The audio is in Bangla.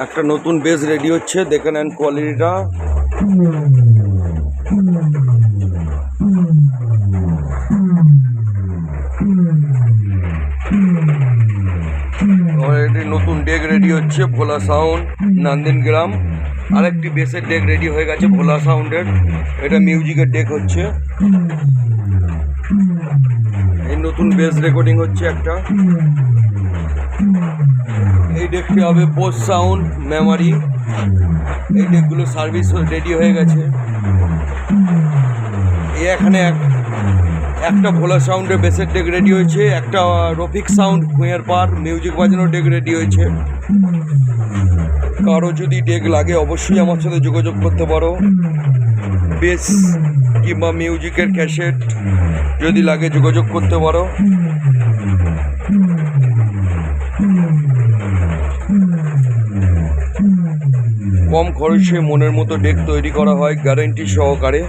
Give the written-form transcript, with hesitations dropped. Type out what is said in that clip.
একটা নতুন বেস রেডি হচ্ছে, দেখে নেন কোয়ালিটিটা। নতুন ডেক রেডি হচ্ছে ভোলা সাউন্ড নন্দনগ্রাম। আরেকটি বেসের ডেক রেডি হয়ে গেছে ভোলা সাউন্ডের, এটা মিউজিকের ডেক হচ্ছে। এই নতুন বেস রেকর্ডিং হচ্ছে একটা। এই ডেকটি হবে বোস সাউন্ড মেমারি। এই ডেকগুলো সার্ভিস রেডি হয়ে গেছে। এখানে একটা ভোলা সাউন্ডের বেসের ডেক রেডি হয়েছে, একটা রফিক সাউন্ড কুঁয়ের পার মিউজিক বাজানোর ডেক রেডি হয়েছে। কারো যদি ডেক লাগে অবশ্যই আমার সাথে যোগাযোগ করতে পারো। বেস কিংবা মিউজিকের ক্যাসেট যদি লাগে যোগাযোগ করতে পারো। কম খরচে মনের মতো ডেক তৈরি করা হয় গ্যারান্টি সহকারে।